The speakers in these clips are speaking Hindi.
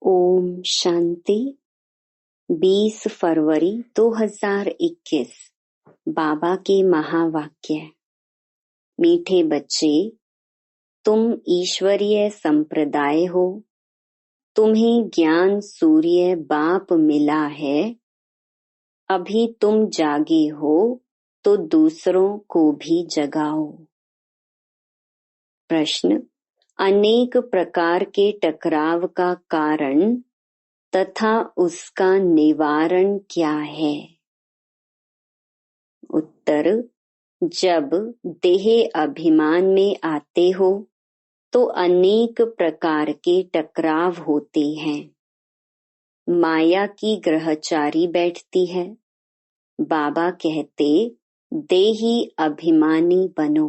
ओम शांति। 20 फरवरी 2021 बाबा के महावाक्य। मीठे बच्चे, तुम ईश्वरीय संप्रदाय हो। तुम्हें ज्ञान सूर्य बाप मिला है। अभी तुम जागे हो तो दूसरों को भी जगाओ। प्रश्न: अनेक प्रकार के टकराव का कारण तथा उसका निवारण क्या है? उत्तर: जब देह अभिमान में आते हो तो अनेक प्रकार के टकराव होते हैं। माया की ग्रहचारी बैठती है। बाबा कहते, देही अभिमानी बनो,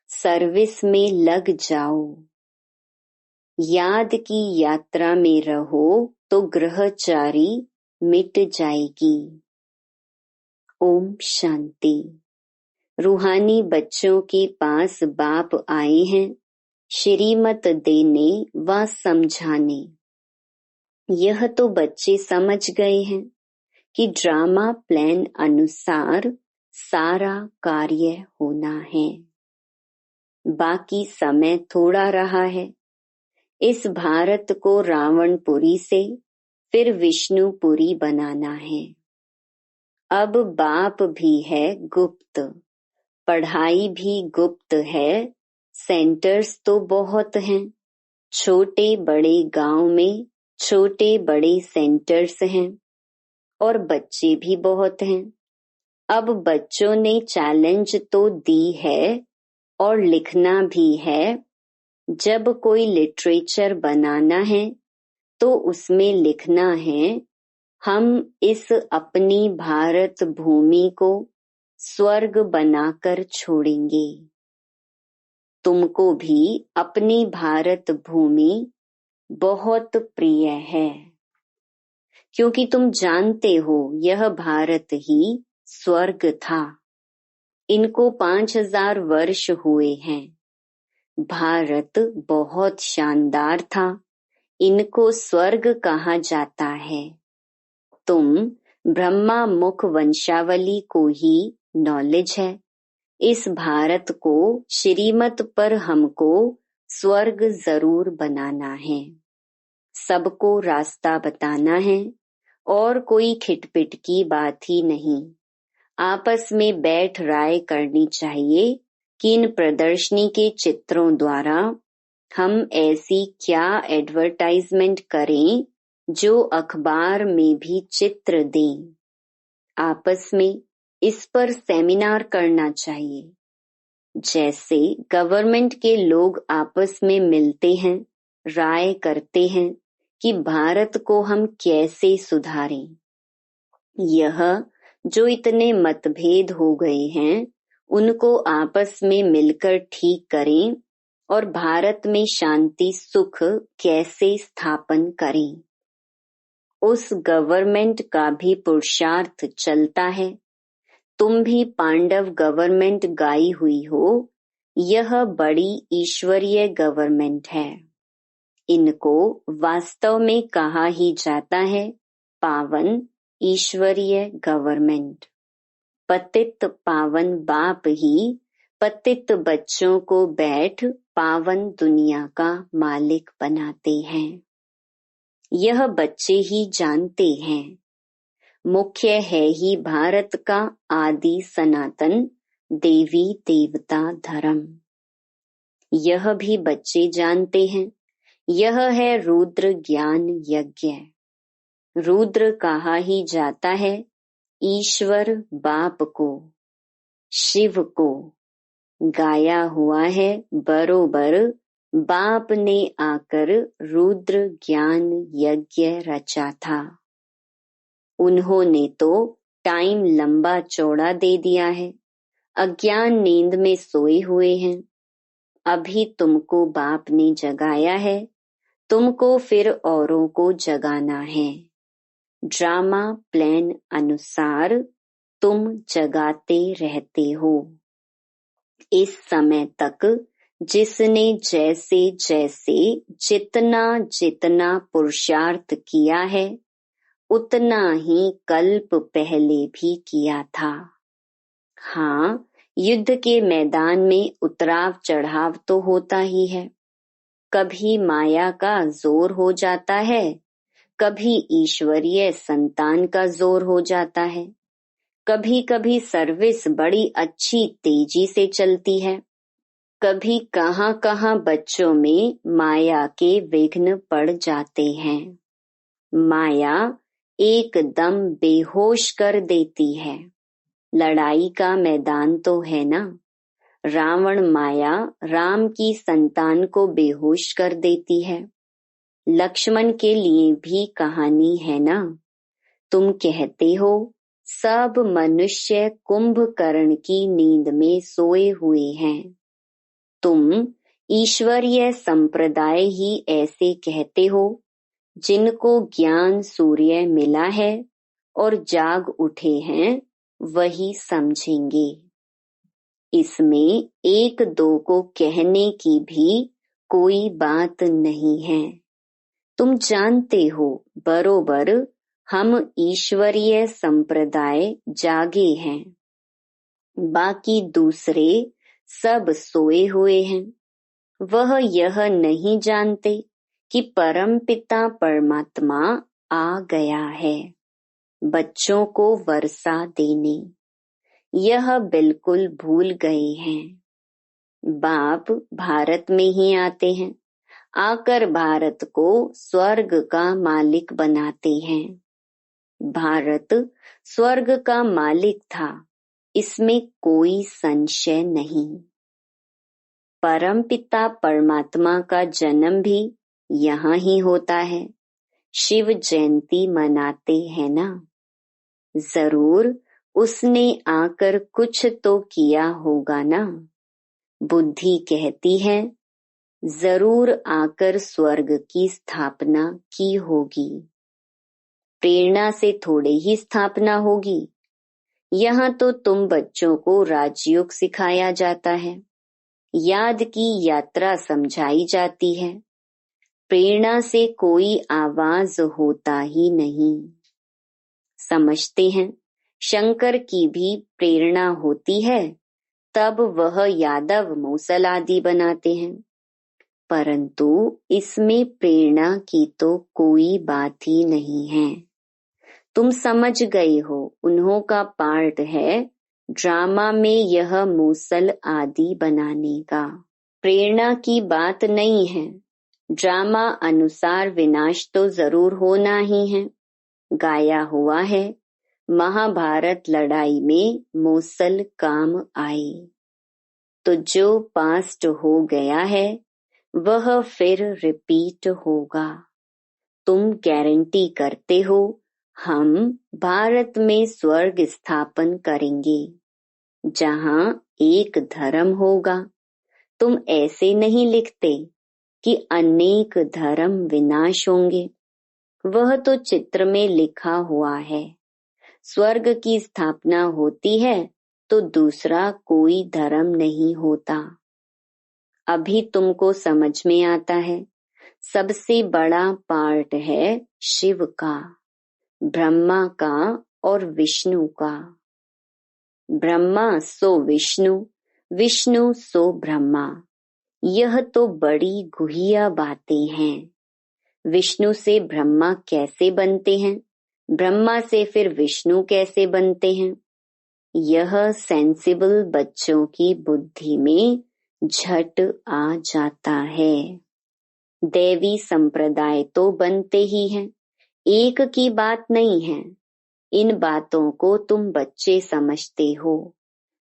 सर्विस में लग जाओ, याद की यात्रा में रहो तो ग्रहचारी मिट जाएगी। ओम शांति। रूहानी बच्चों के पास बाप आए हैं श्रीमत देने व समझाने। यह तो बच्चे समझ गए हैं कि ड्रामा प्लान अनुसार सारा कार्य होना है। बाकी समय थोड़ा रहा है। इस भारत को रावणपुरी से फिर विष्णुपुरी बनाना है। अब बाप भी है गुप्त, पढ़ाई भी गुप्त है। सेंटर्स तो बहुत हैं। छोटे बड़े गांव में छोटे बड़े सेंटर्स हैं और बच्चे भी बहुत हैं। अब बच्चों ने चैलेंज तो दी है और लिखना भी है। जब कोई लिटरेचर बनाना है तो उसमें लिखना है, हम इस अपनी भारत भूमि को स्वर्ग बनाकर छोड़ेंगे। तुमको भी अपनी भारत भूमि बहुत प्रिय है, क्योंकि तुम जानते हो यह भारत ही स्वर्ग था। इनको 5000 वर्ष हुए हैं। भारत बहुत शानदार था। इनको स्वर्ग कहा जाता है। तुम ब्रह्मा मुख वंशावली को ही नॉलेज है। इस भारत को श्रीमत पर हमको स्वर्ग जरूर बनाना है। सबको रास्ता बताना है और कोई खिटपिट की बात ही नहीं। आपस में बैठ राय करनी चाहिए कि इन प्रदर्शनी के चित्रों द्वारा हम ऐसी क्या एडवर्टाइजमेंट करें जो अखबार में भी चित्र दें। आपस में इस पर सेमिनार करना चाहिए। जैसे गवर्नमेंट के लोग आपस में मिलते हैं, राय करते हैं कि भारत को हम कैसे सुधारें। यह जो इतने मतभेद हो गए हैं उनको आपस में मिलकर ठीक करें और भारत में शांति सुख कैसे स्थापन करें। उस गवर्नमेंट का भी पुरुषार्थ चलता है। तुम भी पांडव गवर्नमेंट गाई हुई हो। यह बड़ी ईश्वरीय गवर्नमेंट है। इनको वास्तव में कहा ही जाता है पावन ईश्वरीय गवर्नमेंट। पतित पावन बाप ही पतित बच्चों को बैठ पावन दुनिया का मालिक बनाते हैं। यह बच्चे ही जानते हैं। मुख्य है ही भारत का आदि सनातन देवी देवता धर्म। यह भी बच्चे जानते हैं। यह है रुद्र ज्ञान यज्ञ। रुद्र कहा ही जाता है ईश्वर बाप को, शिव को। गाया हुआ है बरोबर बाप ने आकर रुद्र ज्ञान यज्ञ रचा था। उन्होंने तो टाइम लंबा चौड़ा दे दिया है। अज्ञान नींद में सोए हुए हैं। अभी तुमको बाप ने जगाया है। तुमको फिर औरों को जगाना है। ड्रामा प्लान अनुसार तुम जगाते रहते हो। इस समय तक जिसने जैसे जैसे जितना जितना पुरुषार्थ किया है उतना ही कल्प पहले भी किया था। हाँ, युद्ध के मैदान में उतराव चढ़ाव तो होता ही है। कभी माया का जोर हो जाता है, कभी ईश्वरीय संतान का जोर हो जाता है। कभी कभी सर्विस बड़ी अच्छी तेजी से चलती है। कभी कहाँ कहाँ बच्चों में माया के विघ्न पड़ जाते हैं। माया एकदम बेहोश कर देती है। लड़ाई का मैदान तो है ना। रावण माया राम की संतान को बेहोश कर देती है। लक्ष्मण के लिए भी कहानी है ना। तुम कहते हो सब मनुष्य कुंभकर्ण की नींद में सोए हुए हैं। तुम ईश्वरीय संप्रदाय ही ऐसे कहते हो जिनको ज्ञान सूर्य मिला है और जाग उठे हैं, वही समझेंगे। इसमें एक दो को कहने की भी कोई बात नहीं है। तुम जानते हो बरोबर हम ईश्वरीय संप्रदाय जागे हैं, बाकी दूसरे सब सोए हुए हैं। वह यह नहीं जानते कि परमपिता परमात्मा आ गया है बच्चों को वर्षा देने। यह बिल्कुल भूल गए हैं। बाप भारत में ही आते हैं, आकर भारत को स्वर्ग का मालिक बनाते हैं। भारत स्वर्ग का मालिक था, इसमें कोई संशय नहीं। परमपिता परमात्मा का जन्म भी यहाँ ही होता है। शिव जयंती मनाते हैं ना। जरूर उसने आकर कुछ तो किया होगा ना। बुद्धि कहती है जरूर आकर स्वर्ग की स्थापना की होगी। प्रेरणा से थोड़े ही स्थापना होगी। यहाँ तो तुम बच्चों को राजयोग सिखाया जाता है, याद की यात्रा समझाई जाती है। प्रेरणा से कोई आवाज होता ही नहीं। समझते हैं शंकर की भी प्रेरणा होती है, तब वह यादव मूसल आदि बनाते हैं। परंतु इसमें प्रेरणा की तो कोई बात ही नहीं है। तुम समझ गए हो, उन्हों का पार्ट है ड्रामा में यह मूसल आदि बनाने का। प्रेरणा की बात नहीं है। ड्रामा अनुसार विनाश तो जरूर होना ही है। गाया हुआ है महाभारत लड़ाई में मूसल काम आए। तो जो पास्ट हो गया है वह फिर रिपीट होगा। तुम गारंटी करते हो हम भारत में स्वर्ग स्थापन करेंगे जहाँ एक धर्म होगा। तुम ऐसे नहीं लिखते कि अनेक धर्म विनाश होंगे। वह तो चित्र में लिखा हुआ है। स्वर्ग की स्थापना होती है तो दूसरा कोई धर्म नहीं होता। अभी तुमको समझ में आता है। सबसे बड़ा पार्ट है शिव का, ब्रह्मा का और विष्णु का। ब्रह्मा सो विष्णु, विष्णु सो ब्रह्मा। यह तो बड़ी गुहिया बातें हैं। विष्णु से ब्रह्मा कैसे बनते हैं, ब्रह्मा से फिर विष्णु कैसे बनते हैं, यह सेंसिबल बच्चों की बुद्धि में झट आ जाता है। दैवी संप्रदाय तो बनते ही हैं, एक की बात नहीं है। इन बातों को तुम बच्चे समझते हो,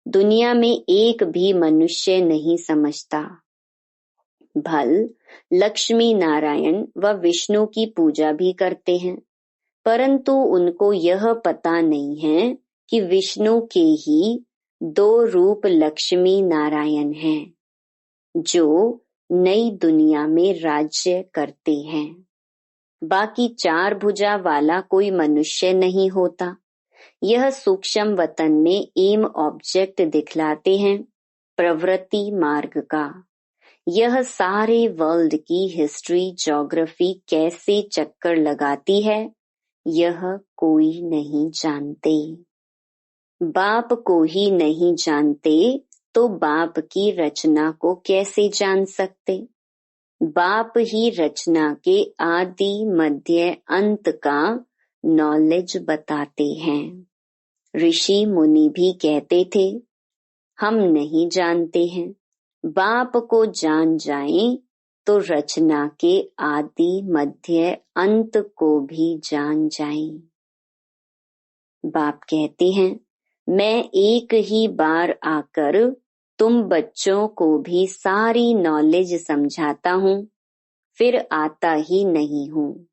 दुनिया में एक भी मनुष्य नहीं समझता। भल लक्ष्मी नारायण व विष्णु की पूजा भी करते हैं, परंतु उनको यह पता नहीं है कि विष्णु के ही दो रूप लक्ष्मी नारायण हैं, जो नई दुनिया में राज्य करते हैं। बाकी चार भुजा वाला कोई मनुष्य नहीं होता। यह सूक्ष्म वतन में एम ऑब्जेक्ट दिखलाते हैं प्रवृत्ति मार्ग का। यह सारे वर्ल्ड की हिस्ट्री ज्योग्राफी कैसे चक्कर लगाती है, यह कोई नहीं जानते। बाप को ही नहीं जानते तो बाप की रचना को कैसे जान सकते। बाप ही रचना के आदि मध्य अंत का नॉलेज बताते हैं। ऋषि मुनि भी कहते थे हम नहीं जानते हैं, बाप को जान जाएं तो रचना के आदि मध्य अंत को भी जान जाएं। बाप कहते हैं मैं एक ही बार आकर तुम बच्चों को भी सारी नॉलेज समझाता हूँ, फिर आता ही नहीं हूँ।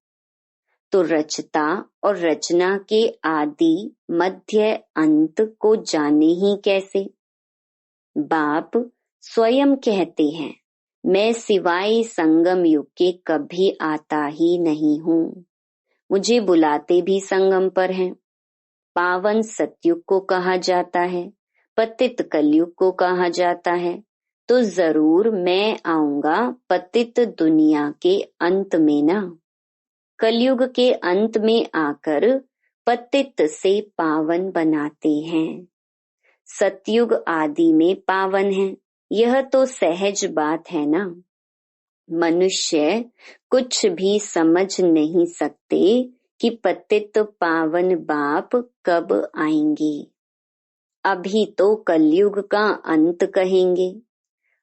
तो रचता और रचना के आदि मध्य अंत को जाने ही कैसे। बाप स्वयं कहते हैं मैं सिवाय संगम युग के कभी आता ही नहीं हूँ। मुझे बुलाते भी संगम पर हैं। पावन सतयुग को कहा जाता है, पतित कलयुग को कहा जाता है, तो जरूर मैं आऊंगा पतित दुनिया के अंत में ना। कलयुग के अंत में आकर पतित से पावन बनाते हैं। सतयुग आदि में पावन है, यह तो सहज बात है ना। मनुष्य कुछ भी समझ नहीं सकते कि पतित पावन बाप कब आएंगे। अभी तो कलयुग का अंत कहेंगे।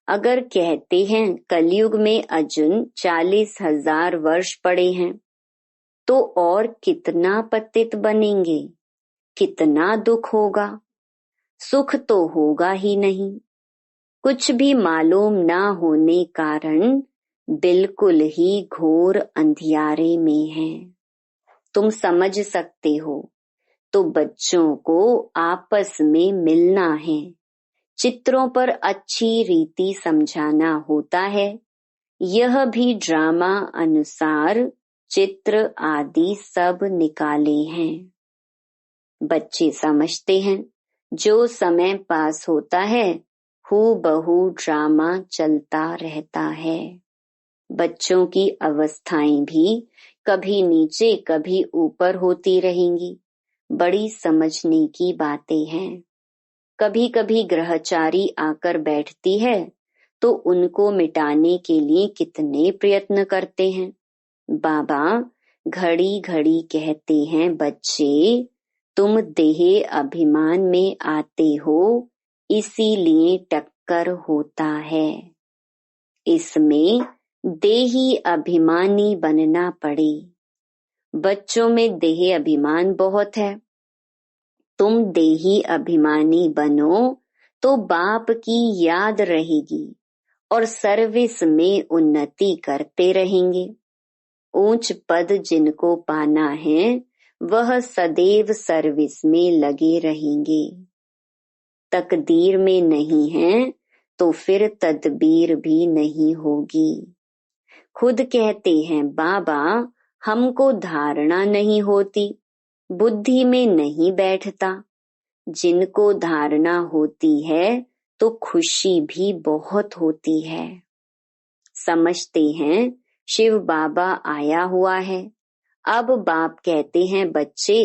अगर कहते हैं कलयुग में अजुन 40,000 वर्ष पड़े हैं, तो और कितना पतित बनेंगे, कितना दुख होगा। सुख तो होगा ही नहीं। कुछ भी मालूम ना होने कारण बिल्कुल ही घोर अंधियारे में है। तुम समझ सकते हो तो बच्चों को आपस में मिलना है, चित्रों पर अच्छी रीति समझाना होता है। यह भी ड्रामा अनुसार चित्र आदि सब निकाले हैं। बच्चे समझते हैं जो समय पास होता है हूबहू ड्रामा चलता रहता है। बच्चों की अवस्थाएं भी कभी नीचे कभी ऊपर होती रहेंगी। बड़ी समझने की बातें हैं। कभी कभी ग्रहचारी आकर बैठती है तो उनको मिटाने के लिए कितने प्रयत्न करते हैं। बाबा घड़ी घड़ी कहते हैं बच्चे तुम देह अभिमान में आते हो, इसीलिए टक्कर होता है। इसमें देही अभिमानी बनना पड़े। बच्चों में देह अभिमान बहुत है। तुम देही अभिमानी बनो तो बाप की याद रहेगी और सर्विस में उन्नति करते रहेंगे। ऊंच पद जिनको पाना है वह सदैव सर्विस में लगे रहेंगे। तकदीर में नहीं है तो फिर तदबीर भी नहीं होगी। खुद कहते हैं बाबा हमको धारणा नहीं होती, बुद्धि में नहीं बैठता। जिनको धारणा होती है तो खुशी भी बहुत होती है। समझते हैं शिव बाबा आया हुआ है। अब बाप कहते हैं बच्चे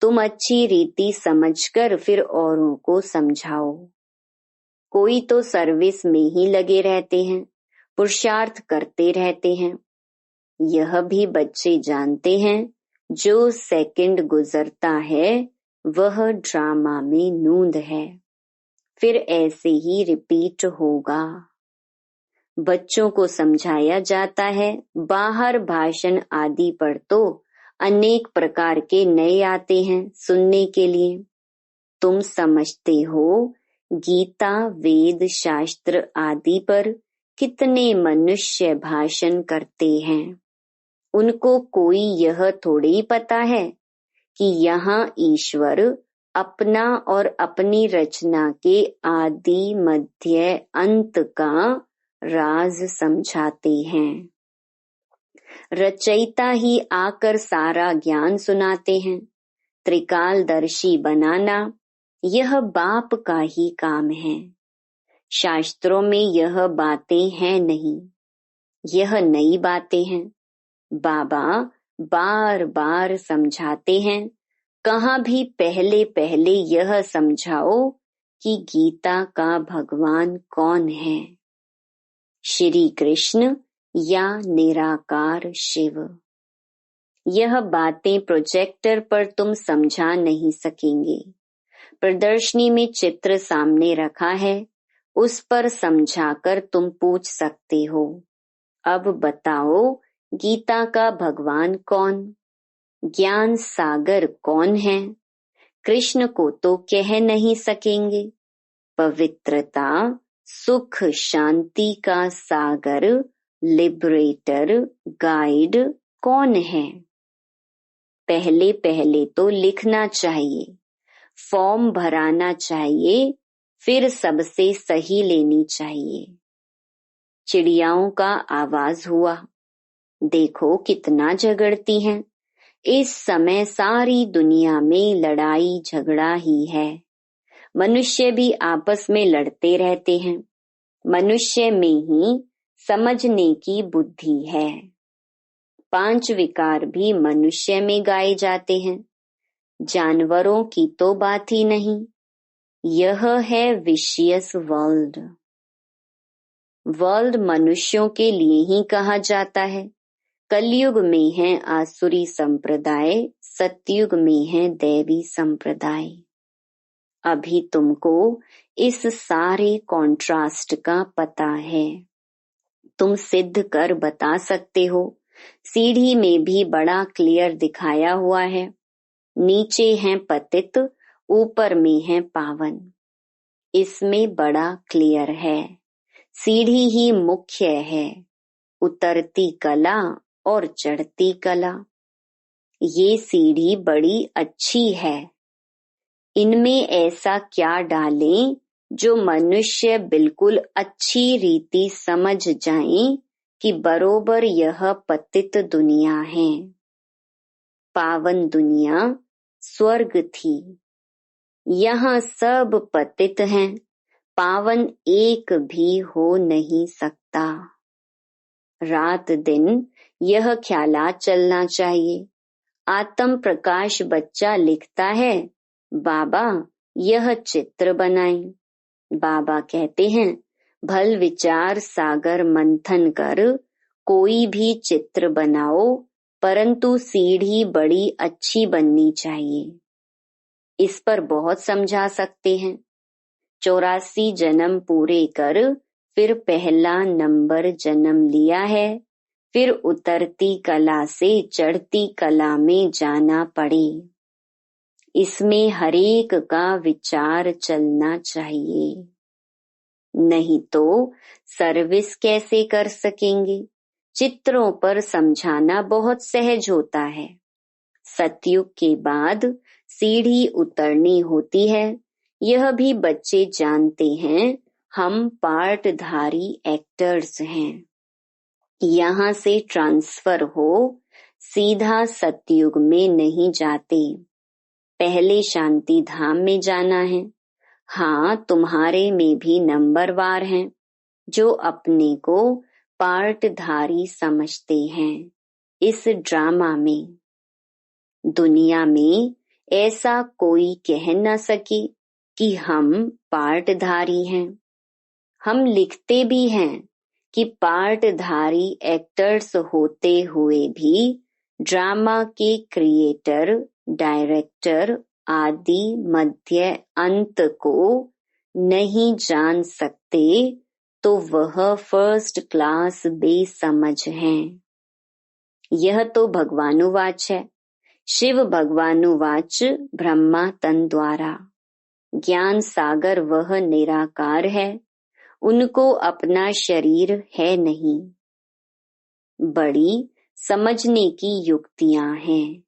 तुम अच्छी रीति समझकर फिर औरों को समझाओ। कोई तो सर्विस में ही लगे रहते हैं, पुरुषार्थ करते रहते हैं। यह भी बच्चे जानते हैं जो सेकंड गुजरता है वह ड्रामा में नूंद है, फिर ऐसे ही रिपीट होगा। बच्चों को समझाया जाता है। बाहर भाषण आदि पर तो अनेक प्रकार के नए आते हैं सुनने के लिए। तुम समझते हो गीता वेद शास्त्र आदि पर कितने मनुष्य भाषण करते हैं। उनको कोई यह थोड़ी पता है कि यहाँ ईश्वर अपना और अपनी रचना के आदि मध्य अंत का राज समझाते हैं। रचयिता ही आकर सारा ज्ञान सुनाते हैं। त्रिकालदर्शी बनाना यह बाप का ही काम है। शास्त्रों में यह बातें हैं नहीं, यह नई बातें हैं। बाबा बार बार समझाते हैं, कहाँ भी पहले पहले यह समझाओ कि गीता का भगवान कौन है, श्री कृष्ण या निराकार शिव। यह बातें प्रोजेक्टर पर तुम समझा नहीं सकेंगे। प्रदर्शनी में चित्र सामने रखा है, उस पर समझाकर तुम पूछ सकते हो, अब बताओ गीता का भगवान कौन, ज्ञान सागर कौन है। कृष्ण को तो कह नहीं सकेंगे। पवित्रता, सुख, शांति का सागर, लिबरेटर, गाइड कौन है। पहले पहले तो लिखना चाहिए, फॉर्म भराना चाहिए, फिर सबसे सही लेनी चाहिए। चिड़ियाओं का आवाज हुआ, देखो कितना झगड़ती हैं। इस समय सारी दुनिया में लड़ाई झगड़ा ही है। मनुष्य भी आपस में लड़ते रहते हैं। मनुष्य में ही समझने की बुद्धि है। 5 विकार भी मनुष्य में गाए जाते हैं, जानवरों की तो बात ही नहीं। यह है विशियस वर्ल्ड। वर्ल्ड मनुष्यों के लिए ही कहा जाता है। कलयुग में है आसुरी संप्रदाय, सतयुग में है दैवी संप्रदाय। अभी तुमको इस सारे कॉन्ट्रास्ट का पता है। तुम सिद्ध कर बता सकते हो। सीढ़ी में भी बड़ा क्लियर दिखाया हुआ है, नीचे है पतित, ऊपर में है पावन। इसमें बड़ा क्लियर है। सीढ़ी ही मुख्य है, उतरती कला और चढ़ती कला। ये सीढ़ी बड़ी अच्छी है। इनमें ऐसा क्या डालें जो मनुष्य बिल्कुल अच्छी रीति समझ जाएं कि बरोबर यह पतित दुनिया है। पावन दुनिया स्वर्ग थी, यहाँ सब पतित हैं, पावन एक भी हो नहीं सकता। रात दिन यह ख्यालात चलना चाहिए। आत्म प्रकाश बच्चा लिखता है, बाबा यह चित्र बनाएं। बाबा कहते हैं, भल विचार सागर मंथन कर कोई भी चित्र बनाओ, परंतु सीढ़ी बड़ी अच्छी बननी चाहिए। इस पर बहुत समझा सकते हैं। 84 जन्म पूरे कर फिर पहला नंबर जन्म लिया है, फिर उतरती कला से चढ़ती कला में जाना पड़े। इसमें हरेक का विचार चलना चाहिए, नहीं तो सर्विस कैसे कर सकेंगे। चित्रों पर समझाना बहुत सहज होता है। सतयुग के बाद सीढ़ी उतरनी होती है, यह भी बच्चे जानते हैं। हम पार्टधारी एक्टर्स हैं। यहाँ से ट्रांसफर हो सीधा सतयुग में नहीं जाते, पहले शांति धाम में जाना है। हाँ, तुम्हारे में भी नंबरवार हैं जो अपने को पार्टधारी समझते हैं। इस ड्रामा में दुनिया में ऐसा कोई कह न सके कि हम पार्टधारी हैं। हम लिखते भी हैं कि पार्टधारी एक्टर्स होते हुए भी ड्रामा के क्रिएटर, डायरेक्टर आदि मध्य अंत को नहीं जान सकते, तो वह फर्स्ट क्लास बेसमझ हैं। यह तो भगवानुवाच है। शिव भगवानुवाच ब्रह्मा तन द्वारा। ज्ञान सागर वह निराकार है, उनको अपना शरीर है नहीं। बड़ी समझने की युक्तियां हैं।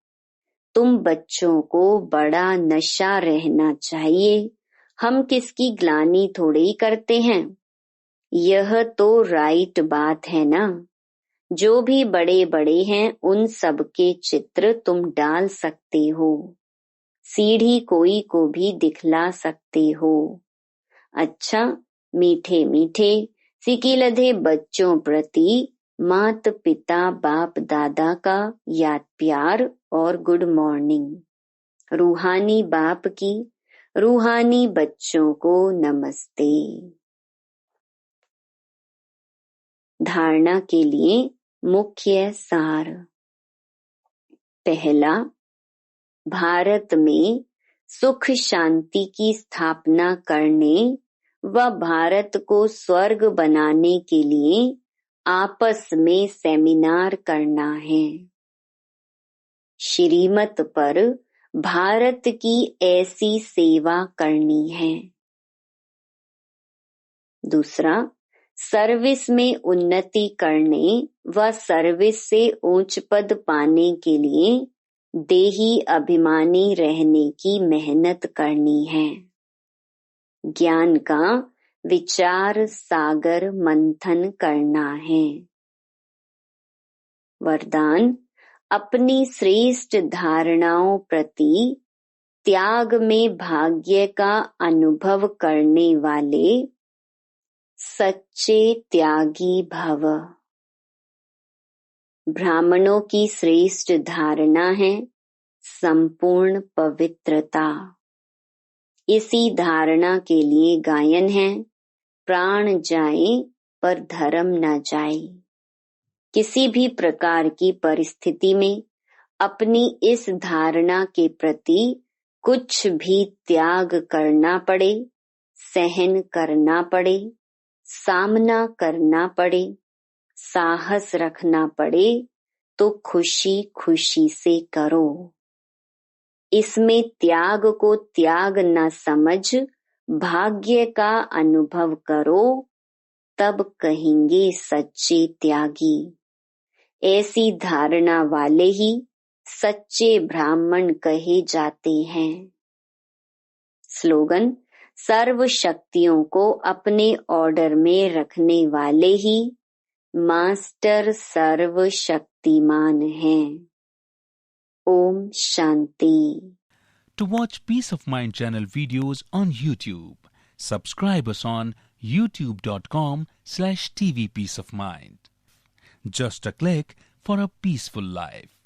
तुम बच्चों को बड़ा नशा रहना चाहिए। हम किसकी ग्लानि थोड़े ही करते हैं। यह तो राइट बात है ना। जो भी बड़े बड़े हैं उन सब के चित्र तुम डाल सकते हो, सीढ़ी कोई को भी दिखला सकते हो। अच्छा, मीठे मीठे सिकिलधे बच्चों प्रति मात पिता बाप दादा का याद प्यार और गुड मॉर्निंग। रूहानी बाप की रूहानी बच्चों को नमस्ते। धारणा के लिए मुख्य सार। पहला, भारत में सुख शांति की स्थापना करने व भारत को स्वर्ग बनाने के लिए आपस में सेमिनार करना है। श्रीमत पर भारत की ऐसी सेवा करनी है। दूसरा, सर्विस में उन्नति करने व सर्विस से उच्च पद पाने के लिए देही अभिमानी रहने की मेहनत करनी है। ज्ञान का विचार सागर मंथन करना है। वरदान, अपनी श्रेष्ठ धारणाओं प्रति त्याग में भाग्य का अनुभव करने वाले सच्चे त्यागी भव। ब्राह्मणों की श्रेष्ठ धारणा है संपूर्ण पवित्रता। इसी धारणा के लिए गायन है, प्राण जाए पर धर्म न जाए। किसी भी प्रकार की परिस्थिति में अपनी इस धारणा के प्रति कुछ भी त्याग करना पड़े, सहन करना पड़े, सामना करना पड़े, साहस रखना पड़े तो खुशी खुशी से करो। इसमें त्याग को त्याग न समझ भाग्य का अनुभव करो, तब कहेंगे सच्चे त्यागी। ऐसी धारणा वाले ही सच्चे ब्राह्मण कहे जाते हैं। स्लोगन, सर्व शक्तियों को अपने ऑर्डर में रखने वाले ही मास्टर सर्व शक्तिमान हैं। Om Shanti. To watch Peace of Mind channel videos on YouTube, subscribe us on youtube.com/tvpeaceofmind. Just a click for a peaceful life.